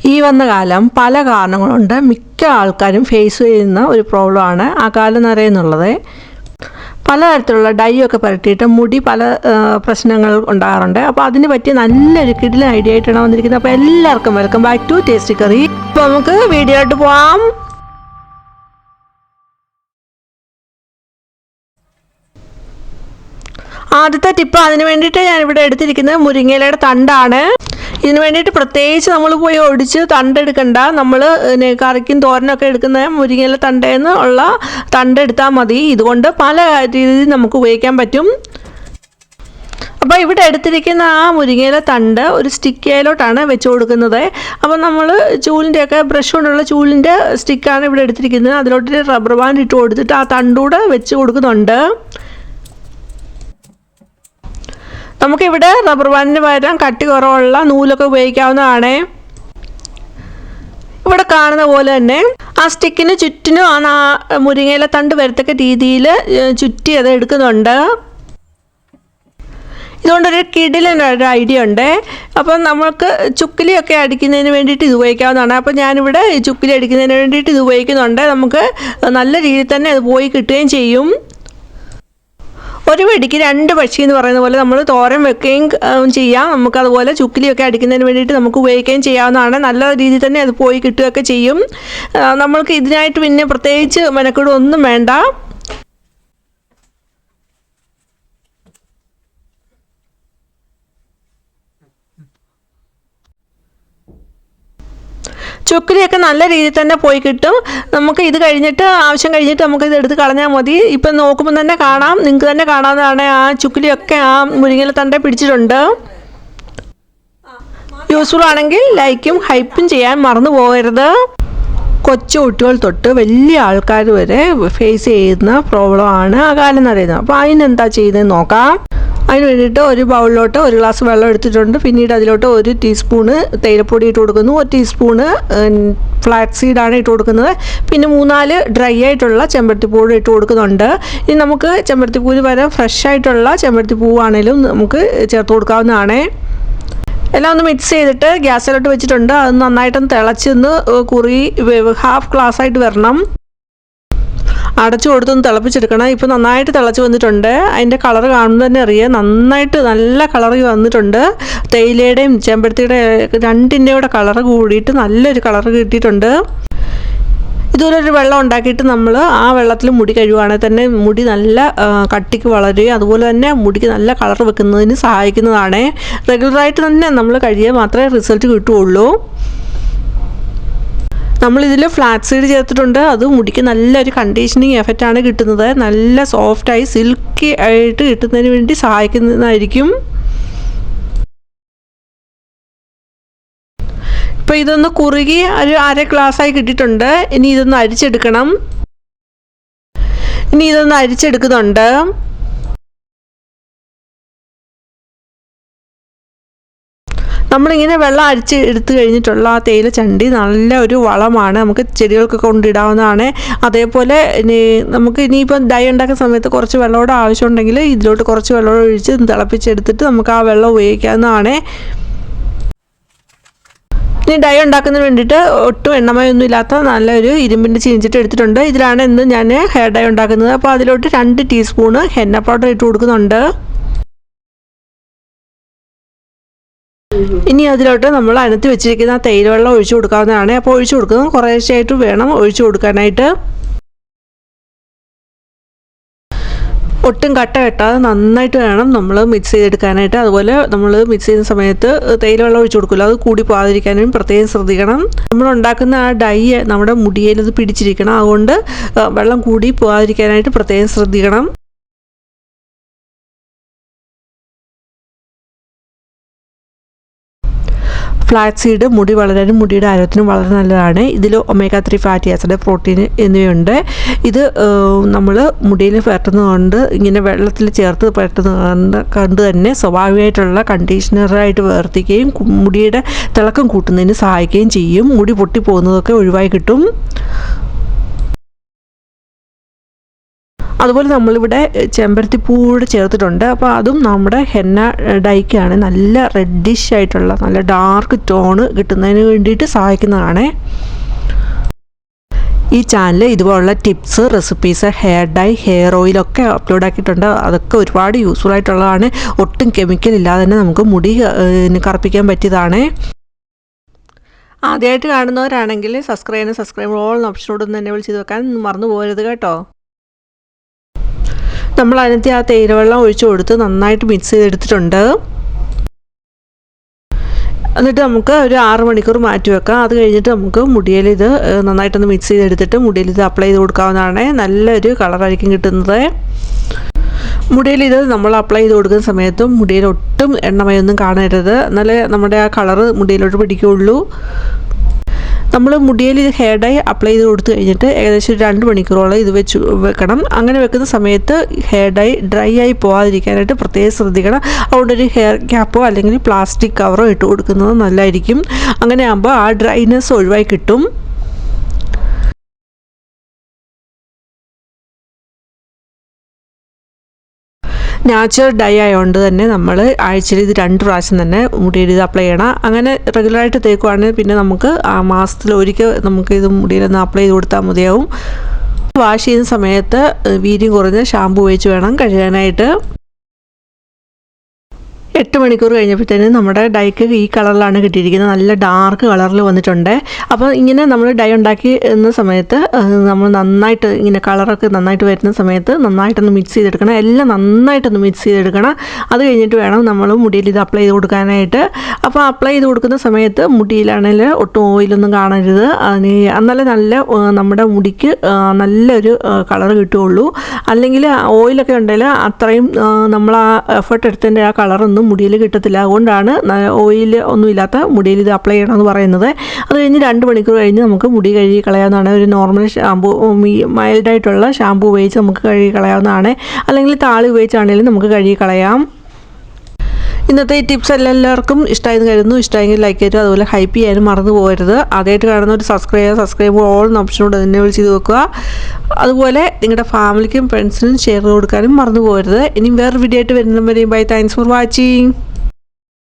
ഈ വന്ന കാലം പല കാരണങ്ങളുണ്ട് മിക്ക ആൾക്കാരും ഫേസ് ചെയ്യുന്ന ഒരു പ്രോബ്ലമാണ് അകാലനര എന്നുള്ളത്. പലതരത്തിലുള്ള ഡൈ ഒക്കെ പുരട്ടിയിട്ട് മുടി പല പ്രശ്നങ്ങൾ ഉണ്ടാകാറുണ്ട്. അപ്പോൾ അതിന് പറ്റിയ നല്ലൊരു കിടിലൻ ഐഡിയ ആയിട്ടാണ് വന്നിരിക്കുന്നത്. അപ്പോൾ എല്ലാവർക്കും welcome back to tasty curry. അപ്പോൾ നമുക്ക് വീഡിയോ ആയിട്ട് പോവാം. ആദ്യത്തെ ടിപ്പ്, അതിന് വേണ്ടിയിട്ട് ഞാനിവിടെ എടുത്തിരിക്കുന്നത് മുരിങ്ങയിലയുടെ തണ്ടാണ്. ഇതിന് വേണ്ടിയിട്ട് പ്രത്യേകിച്ച് നമ്മൾ പോയി ഒടിച്ച് തണ്ടെടുക്കണ്ട. നമ്മൾ കറിക്കും തോരനൊക്കെ എടുക്കുന്ന മുരിങ്ങയില തണ്ടേന്ന് ഉള്ള തണ്ടെടുത്താൽ മതി. ഇതുകൊണ്ട് പല രീതിയിൽ നമുക്ക് ഉപയോഗിക്കാൻ പറ്റും. അപ്പോൾ ഇവിടെ എടുത്തിരിക്കുന്ന ആ മുരിങ്ങയില തണ്ട് ഒരു സ്റ്റിക്കയിലോട്ടാണ് വെച്ച് കൊടുക്കുന്നത്. അപ്പോൾ നമ്മൾ ചൂലിൻ്റെയൊക്കെ ബ്രഷ് കൊണ്ടുള്ള ചൂലിൻ്റെ സ്റ്റിക്കാണ് ഇവിടെ എടുത്തിരിക്കുന്നത്. അതിലോട്ട് റബ്ബർ ബാൻഡ് ഇട്ട് കൊടുത്തിട്ട് ആ തണ്ടൂടെ വെച്ച് കൊടുക്കുന്നുണ്ട്. നമുക്കിവിടെ റബ്ബർ ബാൻഡിന് പകരം കട്ടി കുറവുള്ള നൂലൊക്കെ ഉപയോഗിക്കാവുന്നതാണ്. ഇവിടെ കാണുന്ന പോലെ തന്നെ ആ സ്റ്റിക്കിന് ചുറ്റിനും ആ മുരിങ്ങയില തണ്ട് വരത്തക്ക രീതിയിൽ ചുറ്റി അത് എടുക്കുന്നുണ്ട്. ഇതുകൊണ്ടൊരു കിടിലൊരു ഐഡിയ ഉണ്ട്. അപ്പം നമുക്ക് ചുക്കിലിയൊക്കെ അടിക്കുന്നതിന് വേണ്ടിയിട്ട് ഇത് ഉപയോഗിക്കാവുന്നതാണ്. അപ്പോൾ ഞാനിവിടെ ചുക്കിലി അടിക്കുന്നതിന് വേണ്ടിയിട്ട് ഇത് ഉപയോഗിക്കുന്നുണ്ട്. നമുക്ക് നല്ല രീതിയിൽ തന്നെ അത് പോയി കിട്ടുകയും ചെയ്യും. ഒരു വെടിക്ക് രണ്ട് പക്ഷി എന്ന് പറയുന്ന പോലെ നമ്മൾ തോരൻ വെക്കുകയും ചെയ്യാം. നമുക്കതുപോലെ ചുക്കിലിയൊക്കെ അടിക്കുന്നതിന് വേണ്ടിയിട്ട് നമുക്ക് ഉപയോഗിക്കുകയും ചെയ്യാവുന്നതാണ്. നല്ല രീതിയിൽ തന്നെ അത് പോയി കിട്ടുകയൊക്കെ ചെയ്യും. നമ്മൾക്ക് ഇതിനായിട്ട് പിന്നെ പ്രത്യേകിച്ച് മെനക്കെടൊന്നും വേണ്ട. ചുക്കിലിയൊക്കെ നല്ല രീതിയിൽ തന്നെ പോയി കിട്ടും. നമുക്ക് ഇത് കഴിഞ്ഞിട്ട് ആവശ്യം കഴിഞ്ഞിട്ട് നമുക്കിത് എടുത്ത് കളഞ്ഞാൽ മതി. ഇപ്പം നോക്കുമ്പോൾ തന്നെ കാണാം, നിങ്ങൾക്ക് തന്നെ കാണാവുന്നതാണ് ആ ചുക്കിലിയൊക്കെ ആ മുരിങ്ങയില തണ്ടേ പിടിച്ചിട്ടുണ്ട്. യൂസ്ഫുൾ ആണെങ്കിൽ ലൈക്കും ഹൈപ്പും ചെയ്യാൻ മറന്നു പോകരുത്. കൊച്ചു കുട്ടികൾ തൊട്ട് വലിയ ആൾക്കാർ വരെ ഫേസ് ചെയ്യുന്ന പ്രോബ്ലമാണ് അകാലനര. അപ്പോൾ അതിനെന്താ ചെയ്തതെന്ന് നോക്കാം. അതിന് വേണ്ടിയിട്ട് ഒരു ബൗളിലോട്ട് ഒരു ഗ്ലാസ് വെള്ളം എടുത്തിട്ടുണ്ട്. പിന്നീട് അതിലോട്ട് 1 ടീസ്പൂണ് തേയിലപ്പൊടി ഇട്ട് കൊടുക്കുന്നു. 1 ടീസ്പൂണ് ഫ്ലാക്സ് സീഡാണ് ഇട്ട് കൊടുക്കുന്നത്. പിന്നെ 3-4 ഡ്രൈ ആയിട്ടുള്ള ചെമ്പരത്തിപ്പൂവ് ഇട്ട് കൊടുക്കുന്നുണ്ട്. ഇനി നമുക്ക് ചെമ്പരത്തിപ്പൂവിന് പകരം ഫ്രഷ് ആയിട്ടുള്ള ചെമ്പരത്തിപ്പൂവാണേലും നമുക്ക് ചേർത്ത് കൊടുക്കാവുന്നതാണ്. എല്ലാം ഒന്ന് മിക്സ് ചെയ്തിട്ട് ഗ്യാസിലോട്ട് വെച്ചിട്ടുണ്ട്. അത് നന്നായിട്ടൊന്ന് തിളച്ചൊന്ന് ഹാഫ് ഗ്ലാസ് ആയിട്ട് വരണം. അടച്ചു കൊടുത്തൊന്ന് തിളപ്പിച്ചെടുക്കണം. ഇപ്പോൾ നന്നായിട്ട് തിളച്ച് വന്നിട്ടുണ്ട്. അതിൻ്റെ കളർ കാണുമ്പോൾ തന്നെ അറിയാം, നന്നായിട്ട് നല്ല കളർ വന്നിട്ടുണ്ട്. തേയിലയുടെയും ചെമ്പരത്തിയുടെ രണ്ടിൻ്റെയും കൂടെ കളർ കൂടിയിട്ട് നല്ലൊരു കളർ കിട്ടിയിട്ടുണ്ട്. ഇതുപോലെ ഒരു വെള്ളം ഉണ്ടാക്കിയിട്ട് നമ്മൾ ആ വെള്ളത്തിൽ മുടി കഴുകുകയാണെങ്കിൽ തന്നെ മുടി നല്ല കട്ടിക്ക് വളരുകയും അതുപോലെ തന്നെ മുടിക്ക് നല്ല കളർ വെക്കുന്നതിന് സഹായിക്കുന്നതാണ്. റെഗുലറായിട്ട് തന്നെ നമ്മൾ കഴുകിയാൽ മാത്രമേ റിസൾട്ട് കിട്ടുകയുള്ളൂ. നമ്മളിതിൽ ഫ്ലാക്സ് സീഡ് ചേർത്തിട്ടുണ്ട്. അത് മുടിക്ക് നല്ലൊരു കണ്ടീഷനിങ് എഫക്റ്റാണ് കിട്ടുന്നത്. നല്ല സോഫ്റ്റായി സിൽക്കി ആയിട്ട് കിട്ടുന്നതിന് വേണ്ടി സഹായിക്കുന്നതായിരിക്കും. ഇപ്പോൾ ഇതൊന്ന് കുറുകി ഒരു 1/2 ഗ്ലാസ്സായി കിട്ടിയിട്ടുണ്ട്. ഇനി ഇതൊന്ന് അരിച്ചെടുക്കുന്നുണ്ട്. നമ്മളിങ്ങനെ വെള്ളം എടുത്ത് കഴിഞ്ഞിട്ടുള്ള ആ തേയില ചണ്ടി നല്ല ഒരു വളമാണ്. നമുക്ക് ചെടികൾക്ക് കൊണ്ടിടാവുന്നതാണ്. അതേപോലെ നമുക്ക് ഇനിയിപ്പം ഡൈ ഉണ്ടാക്കുന്ന സമയത്ത് കുറച്ച് വെള്ളമോടെ ആവശ്യമുണ്ടെങ്കിൽ ഇതിലോട്ട് കുറച്ച് വെള്ളം ഒഴിച്ച് തിളപ്പിച്ചെടുത്തിട്ട് നമുക്ക് ആ വെള്ളം ഉപയോഗിക്കാവുന്നതാണ്. ഇനി ഡൈ ഉണ്ടാക്കുന്നതിന് വേണ്ടിയിട്ട് ഒട്ടും എണ്ണമയൊന്നും ഇല്ലാത്ത നല്ലൊരു ഇരുമ്പിൻ്റെ ചീനിച്ചിട്ട് എടുത്തിട്ടുണ്ട്. ഇതിലാണ് ഇന്ന് ഞാൻ ഹെയർ ഡൈ ഉണ്ടാക്കുന്നത്. അപ്പോൾ അതിലോട്ട് 2 ടീസ്പൂണ് ഹെന്ന പൗഡർ ഇട്ട് കൊടുക്കുന്നുണ്ട്. ഇനി അതിലോട്ട് നമ്മൾ അനത്തി വെച്ചിരിക്കുന്ന തേയില വെള്ളം ഒഴിച്ചു കൊടുക്കാവുന്നതാണ്. അപ്പോൾ ഒഴിച്ചു കൊടുക്കുന്നത് കുറേശ്ശായിട്ട് വേണം ഒഴിച്ചു കൊടുക്കാനായിട്ട്. ഒട്ടും കട്ട കെട്ടാതെ നന്നായിട്ട് വേണം നമ്മൾ മിക്സ് ചെയ്തെടുക്കാനായിട്ട്. അതുപോലെ നമ്മൾ മിക്സ് ചെയ്യുന്ന സമയത്ത് തേയില വെള്ളം ഒഴിച്ചു കൊടുക്കില്ല, അത് കൂടി പോകാതിരിക്കാനും പ്രത്യേകം ശ്രദ്ധിക്കണം. നമ്മൾ ഉണ്ടാക്കുന്ന ആ ഡൈ നമ്മുടെ മുടിയിൽ ഇത് പിടിച്ചിരിക്കണം. അതുകൊണ്ട് വെള്ളം കൂടി പോകാതിരിക്കാനായിട്ട് പ്രത്യേകം ശ്രദ്ധിക്കണം. ഫ്ലാക്സ് സീഡ് മുടി വളരാനും മുടിയുടെ ആരോഗ്യത്തിനും വളരെ നല്ലതാണ്. ഇതിൽ ഒമേഗ 3 ഫാറ്റി ആസിഡ്, പ്രോട്ടീൻ എന്നിവയുണ്ട്. ഇത് നമ്മൾ മുടിയിൽ പുരട്ടുന്നതുകൊണ്ട് ഇങ്ങനെ വെള്ളത്തിൽ ചേർത്ത് പുരട്ടുന്നത് കണ്ട് തന്നെ സ്വാഭാവികമായിട്ടുള്ള കണ്ടീഷണറായിട്ട് പ്രവർത്തിക്കുകയും മുടിയുടെ തിളക്കം കൂട്ടുന്നതിന് സഹായിക്കുകയും ചെയ്യും. മുടി പൊട്ടിപ്പോകുന്നതൊക്കെ ഒഴിവായി കിട്ടും. അതുപോലെ നമ്മളിവിടെ ചെമ്പരത്തി പൂവിടെ ചേർത്തിട്ടുണ്ട്. അപ്പോൾ അതും നമ്മുടെ ഹെന്ന ഡൈക്കാണ് നല്ല റെഡിഷ് ആയിട്ടുള്ള നല്ല ഡാർക്ക് ടോണ് കിട്ടുന്നതിന് വേണ്ടിയിട്ട് സഹായിക്കുന്നതാണ്. ഈ ചാനൽ ഇതുപോലുള്ള tips, recipes, hair dye, hair ഓയിലൊക്കെ അപ്ലോഡ് ആക്കിയിട്ടുണ്ട്. അതൊക്കെ ഒരുപാട് യൂസ്ഫുൾ ആയിട്ടുള്ളതാണ്. ഒട്ടും കെമിക്കൽ ഇല്ലാതെ തന്നെ നമുക്ക് മുടി കറുപ്പിക്കാൻ പറ്റിയതാണ്. ആദ്യമായിട്ട് കാണുന്നവരാണെങ്കിൽ സബ്സ്ക്രൈബ് ഓൾ ഓപ്ഷനോട് ഒന്ന് എന്നെ വിളിച്ച് വെക്കാൻ മറന്നു പോകരുത് കേട്ടോ. നമ്മൾ അതിനകത്ത് ആ തേയിലവെള്ളം ഒഴിച്ചു കൊടുത്ത് നന്നായിട്ട് മിക്സ് ചെയ്തെടുത്തിട്ടുണ്ട്. എന്നിട്ട് നമുക്ക് ഒരു 6 മണിക്കൂർ മാറ്റി വെക്കാം. അത് കഴിഞ്ഞിട്ട് നമുക്ക് മുടിയിൽ ഇത് നന്നായിട്ടൊന്ന് മിക്സ് ചെയ്തെടുത്തിട്ട് മുടിയിൽ ഇത് അപ്ലൈ ചെയ്ത് കൊടുക്കാവുന്നതാണ്. നല്ലൊരു കളറായിരിക്കും കിട്ടുന്നത്. മുടിയിൽ ഇത് നമ്മൾ അപ്ലൈ ചെയ്ത് കൊടുക്കുന്ന സമയത്തും മുടിയിൽ ഒട്ടും എണ്ണമയൊന്നും കാണരുത്. എന്നാലേ നമ്മുടെ ആ കളറ് മുടിയിലോട്ട് പിടിക്കുകയുള്ളൂ. നമ്മൾ മുടിയിൽ ഇത് ഹെയർ ഡൈ അപ്ലൈ ചെയ്ത് കൊടുത്തു കഴിഞ്ഞിട്ട് ഏകദേശം 2 മണിക്കൂറോളം ഇത് വെക്കണം. അങ്ങനെ വെക്കുന്ന സമയത്ത് ഹെയർ ഡൈ ഡ്രൈ ആയി പോകാതിരിക്കാനായിട്ട് പ്രത്യേകം ശ്രദ്ധിക്കണം. അതുകൊണ്ടൊരു ഹെയർ ക്യാപ്പോ അല്ലെങ്കിൽ പ്ലാസ്റ്റിക് കവറോ ഇട്ട് കൊടുക്കുന്നത് നല്ലതായിരിക്കും. അങ്ങനെ ആകുമ്പോൾ ആ ഡ്രൈനെസ് ഒഴിവായി കിട്ടും. നാച്ചുറൽ ഡൈ ആയതുകൊണ്ട് തന്നെ നമ്മൾ ആഴ്ചയിൽ ഇത് 2 പ്രാവശ്യം തന്നെ മുടിയിൽ ഇത് അപ്ലൈ ചെയ്യണം. അങ്ങനെ റെഗുലറായിട്ട് തേക്കുവാണെങ്കിൽ പിന്നെ നമുക്ക് ആ മാസത്തിൽ ഒരിക്കൽ നമുക്ക് ഇത് മുടിയിലൊന്ന് അപ്ലൈ ചെയ്ത് കൊടുത്താൽ മതിയാവും. വാഷ് ചെയ്യുന്ന സമയത്ത് വീര്യം കുറഞ്ഞ ഷാമ്പു ഉപയോഗിച്ച് വേണം കഴുകാനായിട്ട്. 8 മണിക്കൂർ കഴിഞ്ഞപ്പോഴത്തേനും നമ്മുടെ ഡൈക്ക് ഈ കളറിലാണ് കിട്ടിയിരിക്കുന്നത്. നല്ല ഡാർക്ക് കളറിൽ വന്നിട്ടുണ്ട്. അപ്പോൾ ഇങ്ങനെ നമ്മൾ ഡൈ ഉണ്ടാക്കി എന്ന സമയത്ത് നമ്മൾ നന്നായിട്ട് ഇങ്ങനെ കളറൊക്കെ നന്നായിട്ട് വരുന്ന സമയത്ത് നന്നായിട്ടൊന്ന് മിക്സ് ചെയ്തെടുക്കണം. എല്ലാം നന്നായിട്ടൊന്ന് മിക്സ് ചെയ്തെടുക്കണം. അത് കഴിഞ്ഞിട്ട് വേണം നമ്മൾ മുടിയിൽ ഇത് അപ്ലൈ ചെയ്ത് കൊടുക്കാനായിട്ട്. അപ്പോൾ അപ്ലൈ ചെയ്ത് കൊടുക്കുന്ന സമയത്ത് മുടിയിലാണെങ്കിൽ ഒട്ടും ഓയിലൊന്നും കാണരുത്. എന്നാലേ നമ്മുടെ മുടിക്ക് നല്ലൊരു കളർ കിട്ടുകയുള്ളൂ. അല്ലെങ്കിൽ ഓയിലൊക്കെ ഉണ്ടെങ്കിൽ അത്രയും നമ്മൾ ആ എഫർട്ട് എടുത്തതിൻ്റെ ആ കളറൊന്നും മുടിയിൽ കിട്ടത്തില്ല. അതുകൊണ്ടാണ് ഓയിൽ ഒന്നുമില്ലാത്ത മുടിയിൽ ഇത് അപ്ലൈ ചെയ്യണമെന്ന് പറയുന്നത്. അത് കഴിഞ്ഞ് 2 മണിക്കൂർ കഴിഞ്ഞ് നമുക്ക് മുടി കഴുകി കളയാവുന്നതാണ്. ഒരു നോർമൽ ഷാമ്പു, മൈൽഡായിട്ടുള്ള ഷാമ്പു ഉപയോഗിച്ച് നമുക്ക് കഴുകി കളയാവുന്നതാണ്. അല്ലെങ്കിൽ താളി ഉപയോഗിച്ചാണെങ്കിലും നമുക്ക് കഴുകി കളയാം. ഇന്നത്തെ ഈ ടിപ്സ് എല്ലാവർക്കും ഇഷ്ടമായെന്ന് കരുതുന്നു. ഇഷ്ടമായെങ്കിൽ ലൈക്ക് ചെയ്തു. അതുപോലെ ഹൈപ്പ് ചെയ്യാനും മറന്നു പോകരുത്. ആദ്യമായിട്ട് കാണുന്ന ഒരു സബ്സ്ക്രൈബ് ഓൾ എന്ന ഓപ്ഷനോട് തന്നെ വിളിച്ച് ചെയ്ത് വെക്കുക. അതുപോലെ നിങ്ങളുടെ ഫാമിലിക്കും ഫ്രണ്ട്സിനും ഷെയർ കൊടുക്കാനും മറന്നു പോകരുത്. ഇനി വേറെ വീഡിയോ ആയിട്ട് വരുന്നവരെയും ബൈ. Thanks for watching.